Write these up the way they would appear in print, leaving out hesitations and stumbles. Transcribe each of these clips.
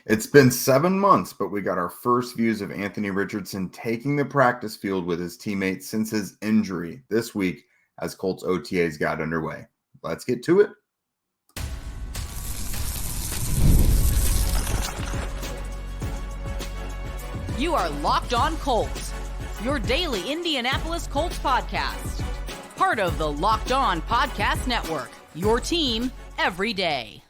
It's been 7 months, but we got our first views of Anthony Richardson taking the practice field with his teammates since his injury this week as Colts OTAs got underway. Let's get to it. You are Locked On Colts, your daily Indianapolis Colts podcast. Part of the Locked On Podcast Network, your team every day.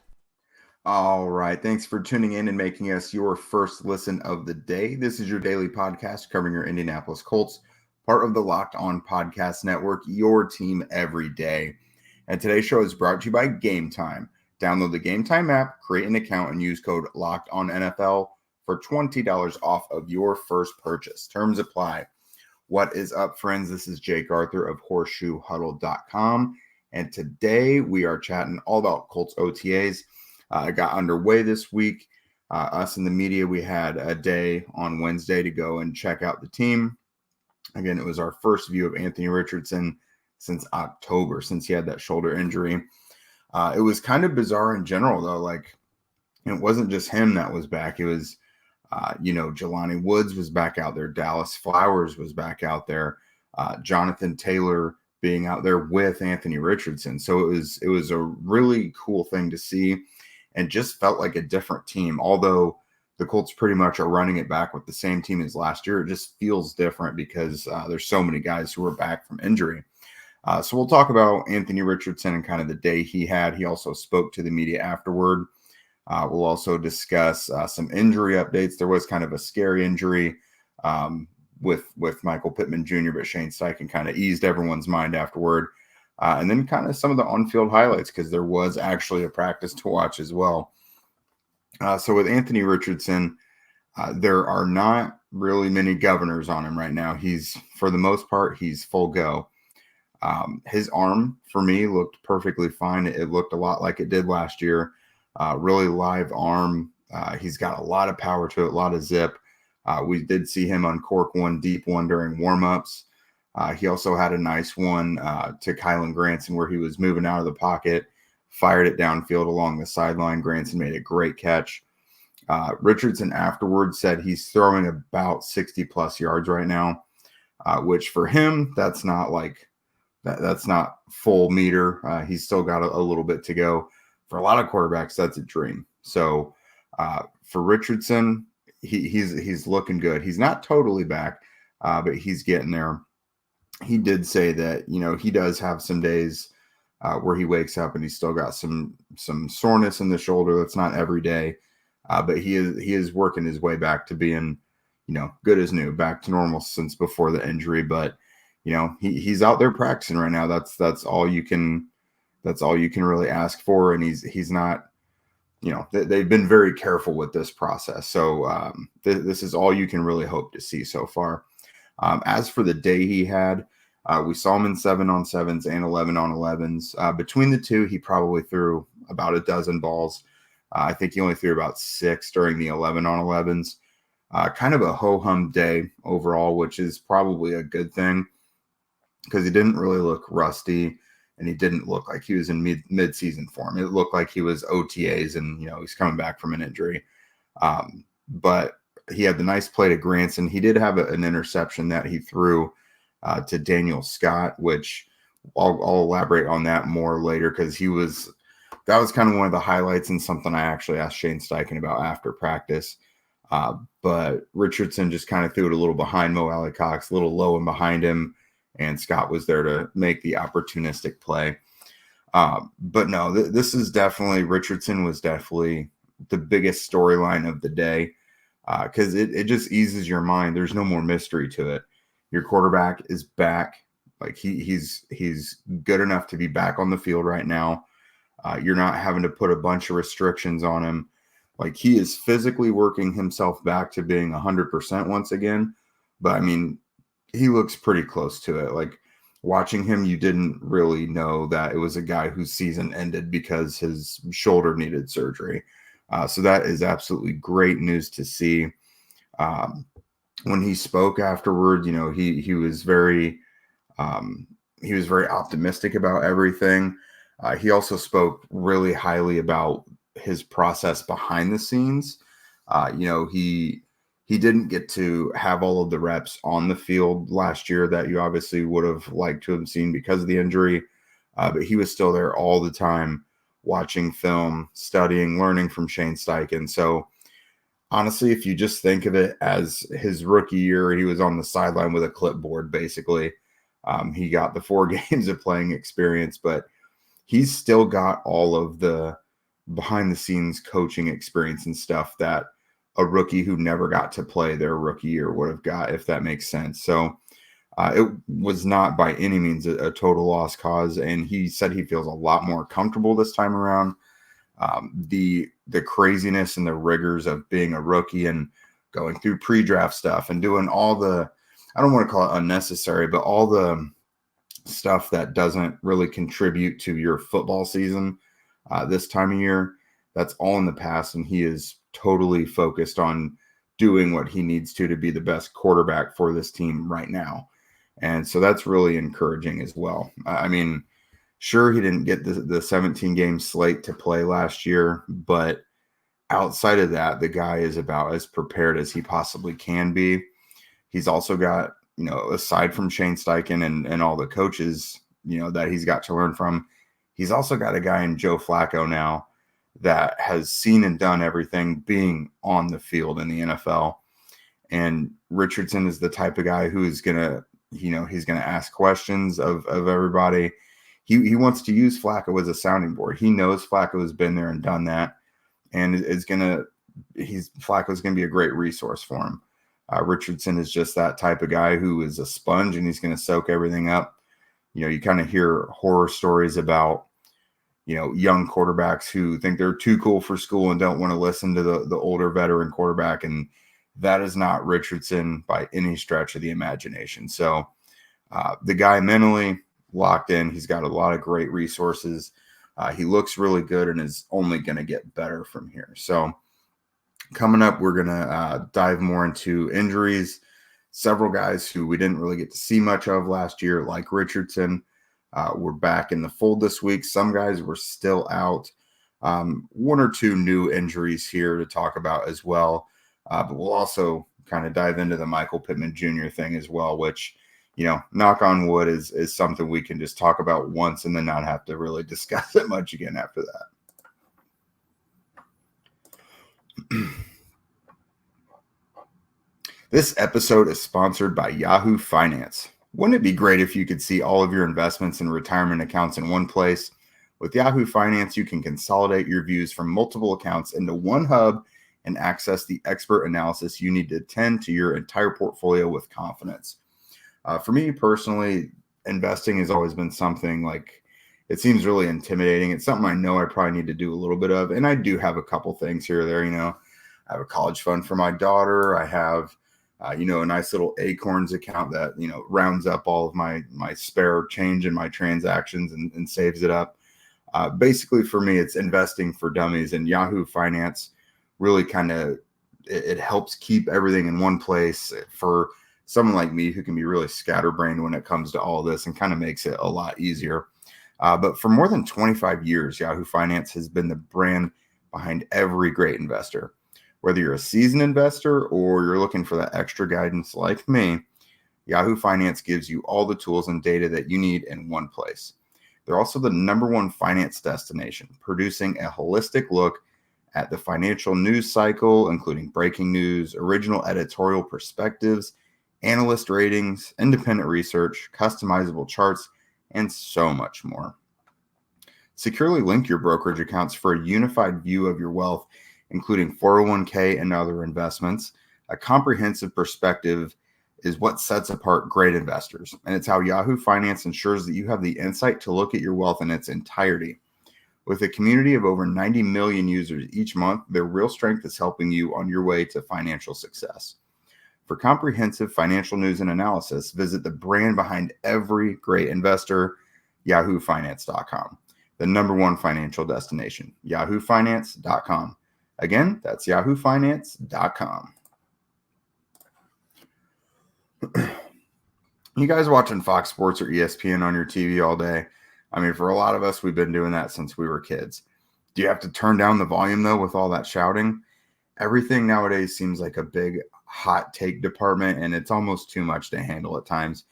All right. Thanks for tuning in and making us your first listen of the day. This is your daily podcast covering your Indianapolis Colts, part of the Locked On Podcast Network, your team every day. And today's show is brought to you by Gametime. Download the Gametime app, create an account, and use code LOCKEDONNFL for $20 off of your first purchase. Terms apply. What is up, friends? This is Jake Arthur of HorseshoeHuddle.com. And today we are chatting all about Colts OTAs. Got underway this week. Us in the media, we had a day on Wednesday to go and check out the team. Again, it was our first view of Anthony Richardson since October, since he had that shoulder injury. It was kind of bizarre in general, though. Like, it wasn't just him that was back. It was, Jelani Woods was back out there. Dallas Flowers was back out there. Jonathan Taylor being out there with Anthony Richardson. So it was a really cool thing to see. And just felt like a different team. Although the Colts pretty much are running it back with the same team as last year, it just feels different because there's so many guys who are back from injury. So we'll talk about Anthony Richardson and kind of the day he had. He also spoke to the media afterward. We'll also discuss some injury updates. There was kind of a scary injury with Michael Pittman Jr., but Shane Steichen kind of eased everyone's mind afterward. And then kind of some of the on-field highlights, because there was actually a practice to watch as well. So with Anthony Richardson, there are not really many governors on him right now. For the most part, he's full go. His arm, for me, looked perfectly fine. It looked a lot like it did last year. Really live arm. He's got a lot of power to it, a lot of zip. We did see him uncork one deep one during warm-ups. He also had a nice one to Kylen Granson where he was moving out of the pocket, fired it downfield along the sideline. Granson made a great catch. Richardson afterwards said he's throwing about 60-plus yards right now, which for him, that's not full meter. He's still got a little bit to go. For a lot of quarterbacks, that's a dream. So for Richardson, he's looking good. He's not totally back, but he's getting there. He did say that, he does have some days where he wakes up and he's still got some soreness in the shoulder. That's not every day, but he is working his way back to being, good as new, back to normal since before the injury. But he's out there practicing right now. That's all you can really ask for. And he's not, they've been very careful with this process. So this is all you can really hope to see so far. As for the day he had, we saw him in 7-on-7s and 11-on-11s. Between the two, he probably threw about a dozen balls. I think he only threw about 6 during the 11-on-11s. Kind of a ho-hum day overall, which is probably a good thing because he didn't really look rusty and he didn't look like he was in mid-season form. It looked like he was OTAs and, he's coming back from an injury. But he had the nice play to Granson. He did have an interception that he threw to Daniel Scott, which I'll elaborate on that more later because that was kind of one of the highlights and something I actually asked Shane Steichen about after practice. But Richardson just kind of threw it a little behind Mo Alley-Cox, a little low and behind him, and Scott was there to make the opportunistic play. But no, this is definitely, Richardson was definitely the biggest storyline of the day. Because it just eases your mind. There's no more mystery to it. Your quarterback is back. Like he's good enough to be back on the field right now. You're not having to put a bunch of restrictions on him. Like he is physically working himself back to being 100% once again. But I mean, he looks pretty close to it. Like watching him, you didn't really know that it was a guy whose season ended because his shoulder needed surgery. So that is absolutely great news to see. When he spoke afterward, he was very optimistic about everything. He also spoke really highly about his process behind the scenes. He didn't get to have all of the reps on the field last year that you obviously would have liked to have seen because of the injury, but he was still there all the time, watching film, studying, learning from Shane Steichen. So honestly, if you just think of it as his rookie year, he was on the sideline with a clipboard, basically. He got the 4 games of playing experience, but he's still got all of the behind-the-scenes coaching experience and stuff that a rookie who never got to play their rookie year would have got, if that makes sense. So it was not by any means a total lost cause, and he said he feels a lot more comfortable this time around. The craziness and the rigors of being a rookie and going through pre-draft stuff and doing all the, I don't want to call it unnecessary, but all the stuff that doesn't really contribute to your football season this time of year, that's all in the past, and he is totally focused on doing what he needs to be the best quarterback for this team right now. And so that's really encouraging as well. I mean, sure, he didn't get the 17-game slate to play last year, but outside of that, the guy is about as prepared as he possibly can be. He's also got, aside from Shane Steichen and all the coaches, that he's got to learn from, he's also got a guy in Joe Flacco now that has seen and done everything being on the field in the NFL. And Richardson is the type of guy who is going to, he's going to ask questions of everybody. He wants to use Flacco as a sounding board. He knows Flacco has been there and done that, and Flacco's going to be a great resource for him. Richardson is just that type of guy who is a sponge, and he's going to soak everything up. You kind of hear horror stories about, young quarterbacks who think they're too cool for school and don't want to listen to the older veteran quarterback. And that is not Richardson by any stretch of the imagination. So the guy mentally locked in. He's got a lot of great resources. He looks really good and is only going to get better from here. So coming up, we're going to dive more into injuries. Several guys who we didn't really get to see much of last year, like Richardson, were back in the fold this week. Some guys were still out. 1 or 2 new injuries here to talk about as well. But we'll also kind of dive into the Michael Pittman Jr. thing as well, which, knock on wood, is something we can just talk about once and then not have to really discuss it much again after that. This episode is sponsored by Yahoo Finance. Wouldn't it be great if you could see all of your investments and retirement accounts in one place? With Yahoo Finance, you can consolidate your views from multiple accounts into one hub and access the expert analysis you need to tend to your entire portfolio with confidence. For me personally, investing has always been something it seems really intimidating. It's something I know I probably need to do a little bit of, and I do have a couple things here or there. I have a college fund for my daughter. I have a nice little Acorns account that, rounds up all of my spare change in my transactions and saves it up. Basically, for me, it's investing for dummies, and Yahoo Finance really it helps keep everything in one place for someone like me who can be really scatterbrained when it comes to all this, and kind of makes it a lot easier. But for more than 25 years, Yahoo Finance has been the brand behind every great investor. Whether you're a seasoned investor or you're looking for that extra guidance like me, Yahoo Finance gives you all the tools and data that you need in one place. They're also the #1 finance destination, producing a holistic look at the financial news cycle, including breaking news, original editorial perspectives, analyst ratings, independent research, customizable charts, and so much more. Securely link your brokerage accounts for a unified view of your wealth, including 401k and other investments. A comprehensive perspective is what sets apart great investors, and it's how Yahoo Finance ensures that you have the insight to look at your wealth in its entirety. With a community of over 90 million users each month, their real strength is helping you on your way to financial success. For comprehensive financial news and analysis, visit the brand behind every great investor, yahoofinance.com, the #1 financial destination, yahoofinance.com. Again, that's yahoofinance.com. You guys watching Fox Sports or ESPN on your TV all day? I mean, for a lot of us, we've been doing that since we were kids. Do you have to turn down the volume, though, with all that shouting? everything nowadays seems like a big hot take department, and it's almost too much to handle at times.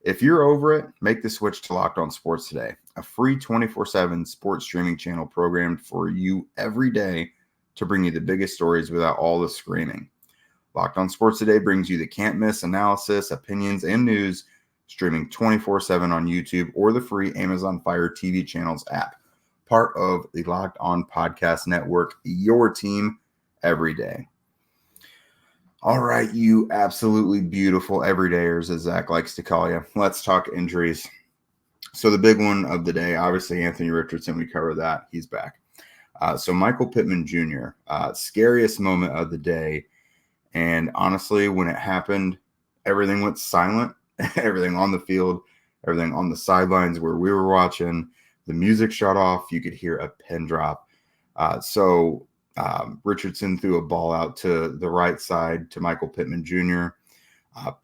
If you're over it, make the switch to Locked On Sports today, a free 24/7 sports streaming channel programmed for you every day to bring you the biggest stories without all the screaming. Locked On Sports Today brings you the can't-miss analysis, opinions, and news, streaming 24/7 on YouTube or the free Amazon Fire TV channels app. Part of the Locked On Podcast Network, your team every day. All right, you absolutely beautiful everydayers, as Zach likes to call you. Let's talk injuries. So the big one of the day, obviously Anthony Richardson, we covered that. He's back. So Michael Pittman Jr., scariest moment of the day. And honestly, when it happened, everything went silent. Everything on the field, everything on the sidelines where we were watching, the music shut off. You could hear a pin drop. Richardson threw a ball out to the right side to Michael Pittman Jr.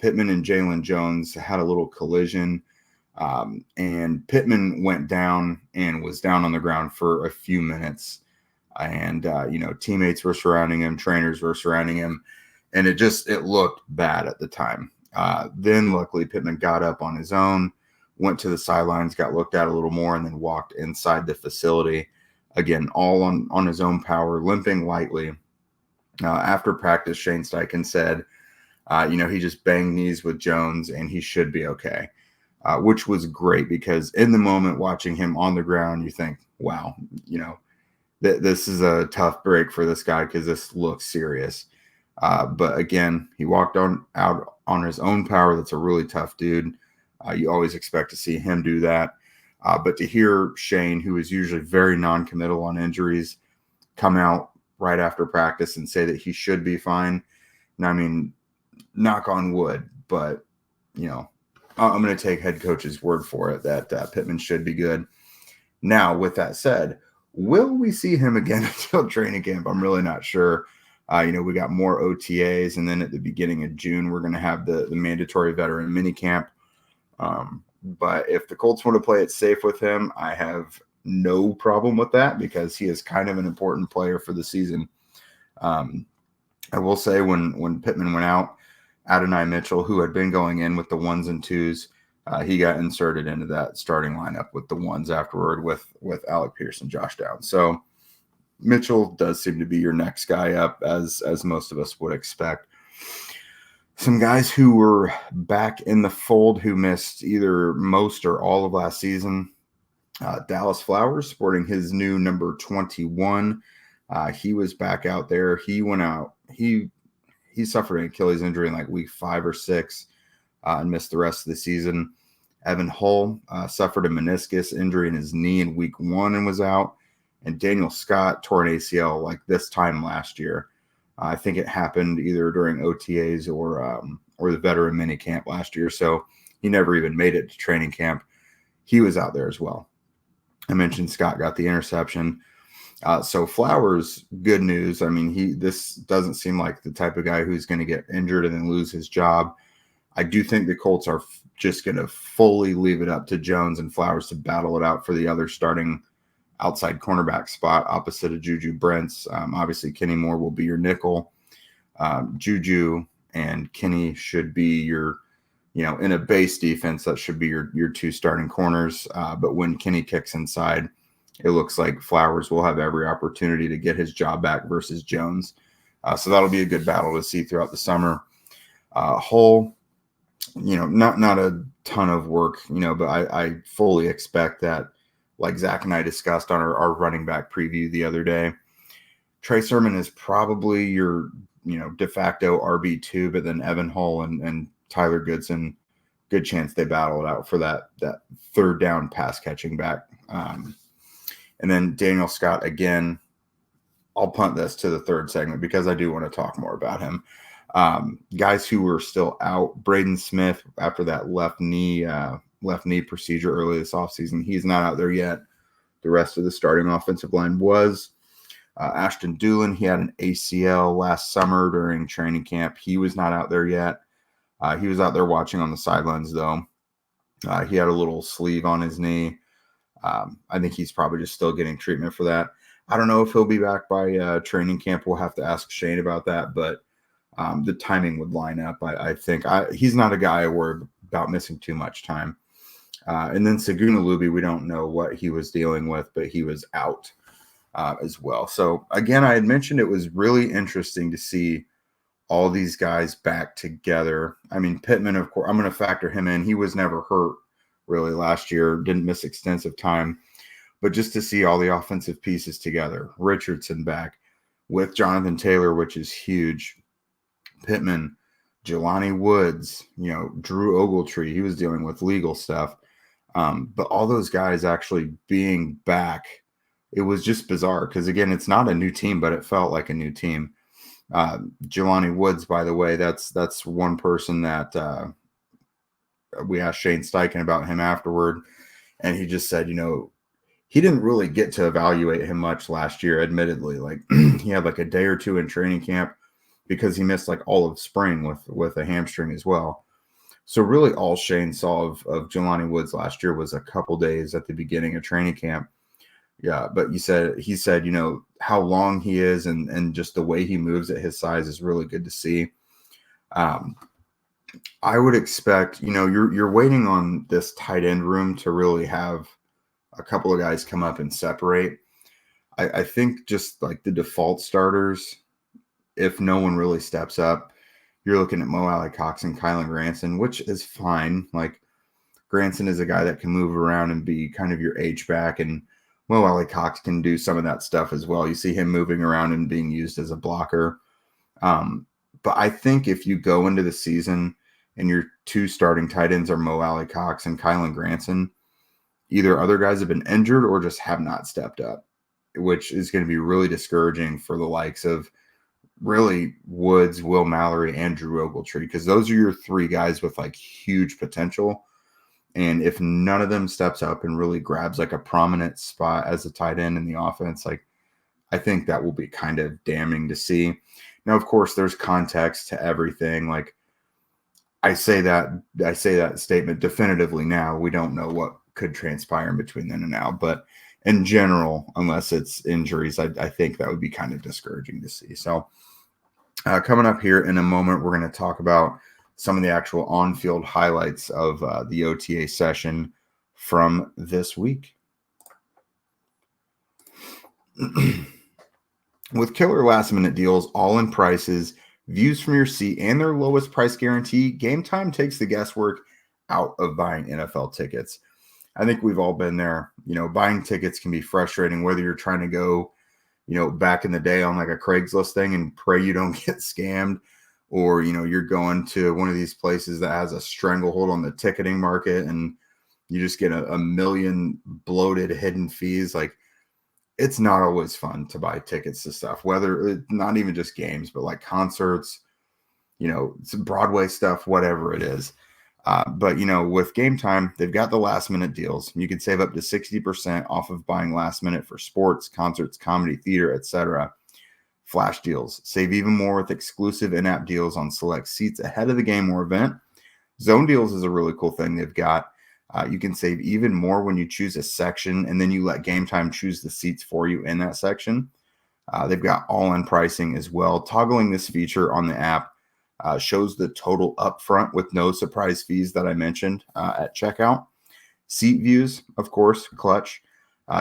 Pittman and Jalen Jones had a little collision, and Pittman went down and was down on the ground for a few minutes. And, teammates were surrounding him, trainers were surrounding him, and it looked bad at the time. Then luckily Pittman got up on his own, went to the sidelines, got looked at a little more, and then walked inside the facility. Again, all on his own power, limping lightly. After practice, Shane Steichen said, he just banged knees with Jones and he should be okay, which was great because in the moment watching him on the ground, you think, wow, this is a tough break for this guy because this looks serious. But again, he walked out on his own power. That's a really tough dude. You always expect to see him do that. But to hear Shane, who is usually very non-committal on injuries, come out right after practice and say that he should be fine. And I mean, knock on wood, but, I'm going to take head coach's word for it that Pittman should be good. Now, with that said, will we see him again until training camp? I'm really not sure. We got more OTAs, and then at the beginning of June, we're going to have the mandatory veteran minicamp. But if the Colts want to play it safe with him, I have no problem with that because he is kind of an important player for the season. I will say when Pittman went out, Adonai Mitchell, who had been going in with the 1s and 2s, he got inserted into that starting lineup with the 1s afterward with Alec Pierce and Josh Downs. So Mitchell does seem to be your next guy up, as most of us would expect. Some guys who were back in the fold who missed either most or all of last season. Dallas Flowers, sporting his new number 21. He was back out there. He went out. He suffered an Achilles injury in like week 5 or 6 and missed the rest of the season. Evan Hull suffered a meniscus injury in his knee in week 1 and was out. And Daniel Scott tore an ACL like this time last year. I think it happened either during OTAs or the veteran mini camp last year. So he never even made it to training camp. He was out there as well. I mentioned Scott got the interception. So Flowers, good news. I mean, this doesn't seem like the type of guy who's going to get injured and then lose his job. I do think the Colts are just going to fully leave it up to Jones and Flowers to battle it out for the other starting outside cornerback spot opposite of Juju Brents. Obviously, Kenny Moore will be your nickel. Juju and Kenny should be your, in a base defense, that should be your 2 starting corners. But when Kenny kicks inside, it looks like Flowers will have every opportunity to get his job back versus Jones. So that'll be a good battle to see throughout the summer. Hull, not a ton of work, but I fully expect that, like Zach and I discussed on our running back preview the other day, Trey Sermon is probably your, de facto RB2, but then Evan Hull and Tyler Goodson, good chance they battle it out for that third down pass catching back. And then Daniel Scott, again, I'll punt this to the third segment because I do want to talk more about him. Guys who were still out, Braden Smith, after that left knee procedure early this offseason, he's not out there yet. The rest of the starting offensive line was. Ashton Dulin, he had an ACL last summer during training camp. He was not out there yet. He was out there watching on the sidelines, though. He had a little sleeve on his knee. I think he's probably just still getting treatment for that. I don't know if he'll be back by training camp. We'll have to ask Shane about that, but the timing would line up. I think he's not a guy I worry about missing too much time. And then Saguna Luby, we don't know what he was dealing with, but he was out as well. So again, I had mentioned it was really interesting to see all these guys back together. I mean, Pittman, of course, I'm going to factor him in. He was never hurt really last year, didn't miss extensive time. But just to see all the offensive pieces together, Richardson back with Jonathan Taylor, which is huge. Pittman, Jelani Woods, Drew Ogletree, he was dealing with legal stuff. But all those guys actually being back, it was just bizarre because, again, it's not a new team, but it felt like a new team. Jelani Woods, by the way, that's one person that we asked Shane Steichen about him afterward, and he just said, he didn't really get to evaluate him much last year, admittedly. Like he had like a day or two in training camp because he missed like all of spring with a hamstring as well. So really all Shane saw of Jelani Woods last year was a couple days at the beginning of training camp. Yeah, but he said, how long he is and just the way he moves at his size is really good to see. I would expect, you're waiting on this tight end room to really have a couple of guys come up and separate. I think just like the default starters, if no one really steps up, you're looking at Mo Alley-Cox and Kylan Granson, which is fine. Like Granson is a guy that can move around and be kind of your H-back, and Mo Alley-Cox can do some of that stuff as well. You see him moving around and being used as a blocker. But I think if you go into the season and your two starting tight ends are Mo Alley-Cox and Kylan Granson, either other guys have been injured or just have not stepped up, which is going to be really discouraging for the likes of really Woods, Will Mallory, and Drew Ogletree, because those are your three guys with like huge potential. And if none of them steps up and really grabs like a prominent spot as a tight end in the offense, like I think that will be kind of damning to see. Now, of course, there's context to everything. Like I say that statement definitively now. We don't know what could transpire in between then and now, but in general, unless it's injuries, I think that would be kind of discouraging to see. So coming up here in a moment, we're going to talk about some of the actual on-field highlights of the OTA session from this week. With killer last-minute deals, all-in prices, views from your seat, and their lowest price guarantee, Gametime takes the guesswork out of buying NFL tickets. I think we've all been there. Buying tickets can be frustrating, whether you're trying to go, back in the day on like a Craigslist thing and pray you don't get scammed, or, you're going to one of these places that has a stranglehold on the ticketing market and you just get a million bloated hidden fees. Like it's not always fun to buy tickets to stuff, whether not even just games, but like concerts, some Broadway stuff, whatever it is. But with Gametime, they've got the last minute deals. You can save up to 60% off of buying last minute for sports, concerts, comedy, theater, etc. Flash deals. Save even more with exclusive in-app deals on select seats ahead of the game or event. Zone deals is a really cool thing they've got. You can save even more when you choose a section and then you let Gametime choose the seats for you in that section. They've got all-in pricing as well. Toggling this feature on the app shows the total upfront with no surprise fees that I mentioned at checkout. Seat views, of course, clutch.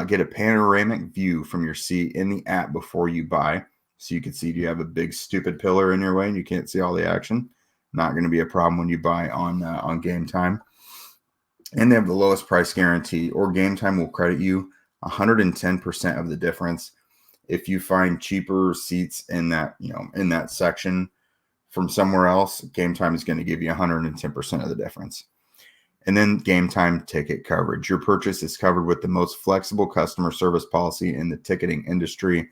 Get a panoramic view from your seat in the app before you buy. So you can see, do you have a big stupid pillar in your way and you can't see all the action? Not going to be a problem when you buy on Gametime. And they have the lowest price guarantee, or Gametime will credit you 110% of the difference. If you find cheaper seats in that section from somewhere else, Gametime is going to give you 110% of the difference. And then Gametime ticket coverage. Your purchase is covered with the most flexible customer service policy in the ticketing industry.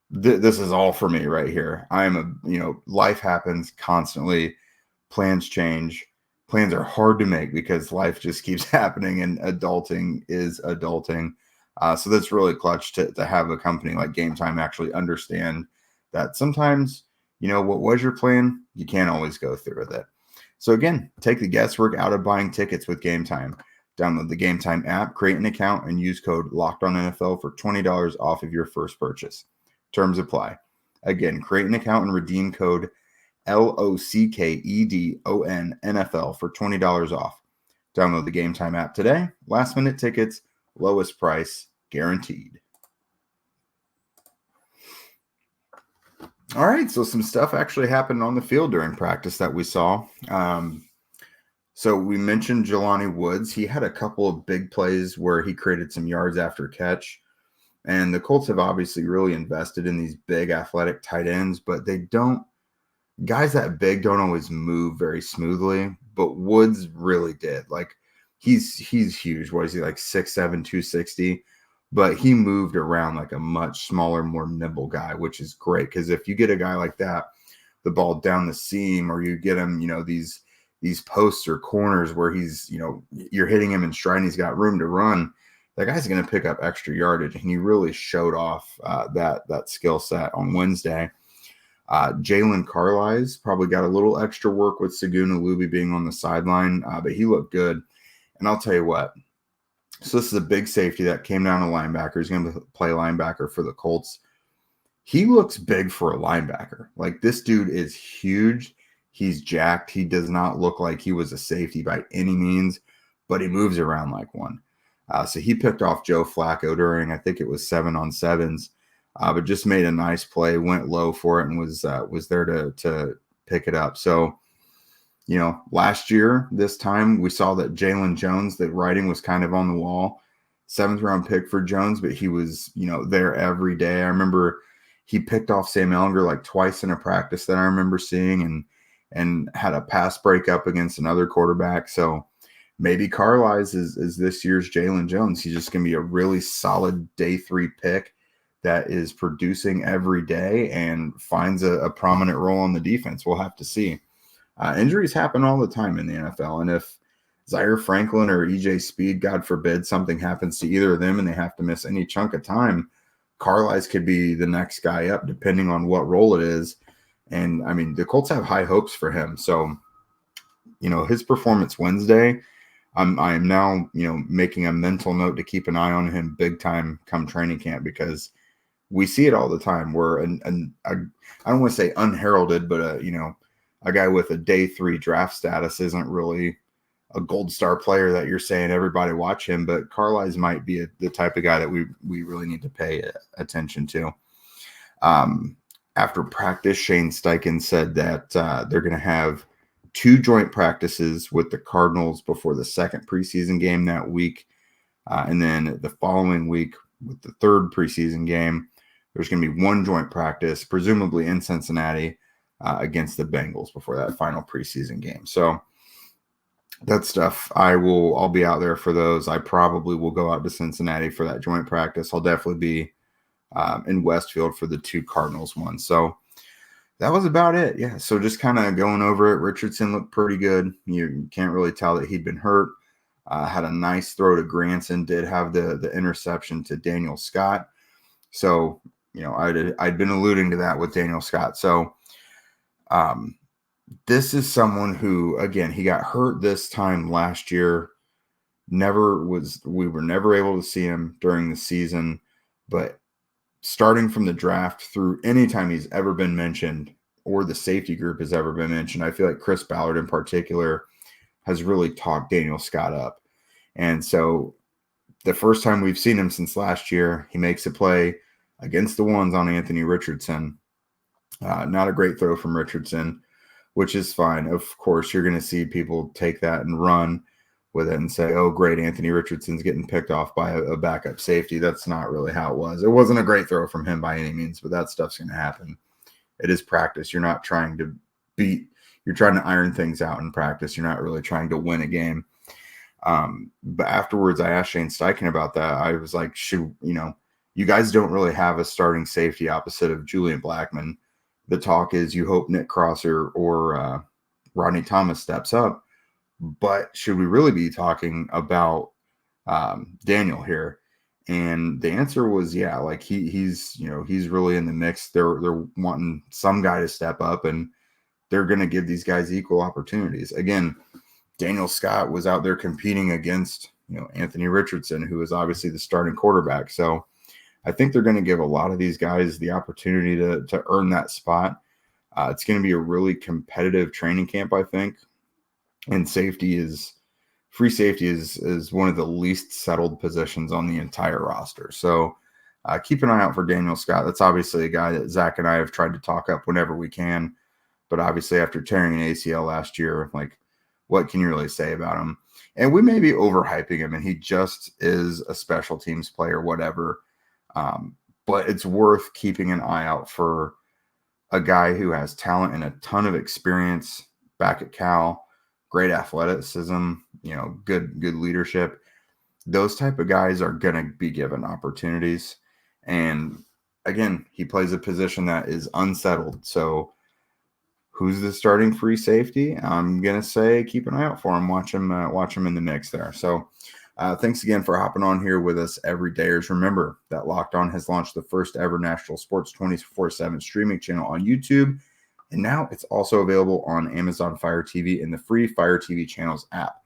This is all for me right here. Life happens constantly. Plans change. Plans are hard to make because life just keeps happening and adulting is adulting. So that's really clutch to have a company like Gametime actually understand that sometimes, what was your plan? You can't always go through with it. So again, take the guesswork out of buying tickets with Gametime. Download the Gametime app, create an account, and use code LOCKEDONNFL for $20 off of your first purchase. Terms apply. Again, create an account and redeem code LOCKEDONNFL for $20 off. Download the Gametime app today. Last minute tickets, lowest price guaranteed. All right, so some stuff actually happened on the field during practice that we saw. So we mentioned Jelani Woods. He had a couple of big plays where he created some yards after catch. And the Colts have obviously really invested in these big athletic tight ends, but guys that big don't always move very smoothly. But Woods really did. Like he's huge. What is he, like 6'7", 260? But he moved around like a much smaller, more nimble guy, which is great. Because if you get a guy like that, the ball down the seam, or you get him, these posts or corners where he's, you're hitting him in stride and he's got room to run, that guy's going to pick up extra yardage. And he really showed off that skill set on Wednesday. Jalen Carlies probably got a little extra work with Saguna Luby being on the sideline, but he looked good. And I'll tell you what, so this is a big safety that came down to linebacker. He's going to play linebacker for the Colts. He looks big for a linebacker. Like, this dude is huge. He's jacked. He does not look like he was a safety by any means, but he moves around like one. So he picked off Joe Flacco during, I think it was 7-on-7s, but just made a nice play, went low for it, and was there to pick it up. So, last year, this time, we saw that Jalen Jones, that writing was kind of on the wall. 7th-round pick for Jones, but he was, there every day. I remember he picked off Sam Ehlinger like twice in a practice that I remember seeing, and had a pass breakup against another quarterback. So maybe Carlies is this year's Jalen Jones. He's just going to be a really solid day 3 pick that is producing every day and finds a prominent role on the defense. We'll have to see. Injuries happen all the time in the NFL. And if Zaire Franklin or EJ Speed, God forbid, something happens to either of them and they have to miss any chunk of time, Carlies could be the next guy up depending on what role it is. And, I mean, the Colts have high hopes for him. So, his performance Wednesday, I am now, making a mental note to keep an eye on him big time come training camp, because we see it all the time where I don't want to say unheralded, but, a guy with a day 3 draft status isn't really a gold star player that you're saying everybody watch him. But Carlies might be the type of guy that we really need to pay attention to. After practice, Shane Steichen said that they're going to have 2 joint practices with the Cardinals before the second preseason game that week. And then the following week with the third preseason game, there's going to be 1 joint practice, presumably in Cincinnati, against the Bengals before that final preseason game. So that stuff, I'll be out there for those. I probably will go out to Cincinnati for that joint practice. I'll definitely be in Westfield for the 2 Cardinals ones. So that was about it. Yeah. So just kind of going over it. Richardson looked pretty good. You can't really tell that he'd been hurt. Had a nice throw to Granson, did have the interception to Daniel Scott. So, I'd been alluding to that with Daniel Scott. So this is someone who, again, he got hurt this time last year. We were never able to see him during the season, but starting from the draft through any time he's ever been mentioned or the safety group has ever been mentioned, I feel like Chris Ballard in particular has really talked Daniel Scott up. And so the first time we've seen him since last year, he makes a play against the ones on Anthony Richardson. Not a great throw from Richardson, which is fine. Of course, you're going to see people take that and run with it and say, oh, great, Anthony Richardson's getting picked off by a backup safety. That's not really how it was. It wasn't a great throw from him by any means, but that stuff's going to happen. It is practice. You're not trying to you're trying to iron things out in practice. You're not really trying to win a game. But afterwards, I asked Shane Steichen about that. I was like, you guys don't really have a starting safety opposite of Julian Blackmon. The talk is you hope Nick Crosser or Rodney Thomas steps up. But should we really be talking about Daniel here? And the answer was, yeah, like he's really in the mix. They're wanting some guy to step up, and they're going to give these guys equal opportunities. Again, Daniel Scott was out there competing against, Anthony Richardson, who is obviously the starting quarterback. So I think they're going to give a lot of these guys the opportunity to earn that spot. It's going to be a really competitive training camp, I think. And free safety is one of the least settled positions on the entire roster. So keep an eye out for Daniel Scott. That's obviously a guy that Zach and I have tried to talk up whenever we can. But obviously after tearing an ACL last year, like, what can you really say about him? And we may be overhyping him, and he just is a special teams player, whatever. But it's worth keeping an eye out for a guy who has talent and a ton of experience back at Cal, great athleticism, good leadership. Those type of guys are going to be given opportunities. And again, he plays a position that is unsettled. So who's the starting free safety? I'm going to say keep an eye out for him. Watch him in the mix there. So thanks again for hopping on here with us every day. Remember that Locked On has launched the first ever national sports 24/7 streaming channel on YouTube. And now it's also available on Amazon Fire TV and the free Fire TV channels app.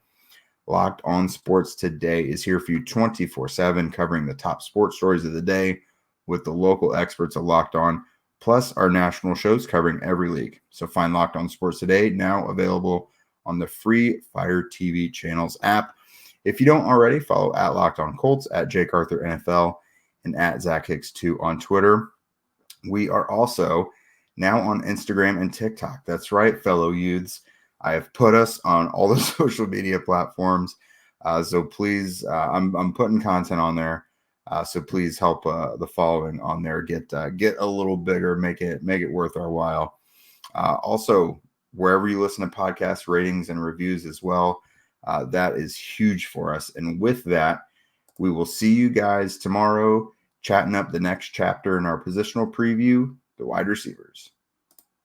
Locked On Sports Today is here for you 24/7, covering the top sports stories of the day with the local experts of Locked On, plus our national shows covering every league. So find Locked On Sports Today now available on the free Fire TV channels app. If you don't already, follow at Locked On Colts, at Jake Arthur NFL, and at Zach Hicks 2 on Twitter. We are also now on Instagram and TikTok. That's right, fellow youths. I have put us on all the social media platforms. So please, I'm putting content on there. So please help the following on there get a little bigger, make it worth our while. Also, wherever you listen to podcasts, ratings and reviews as well. That is huge for us. And with that, we will see you guys tomorrow, chatting up the next chapter in our positional preview, the wide receivers.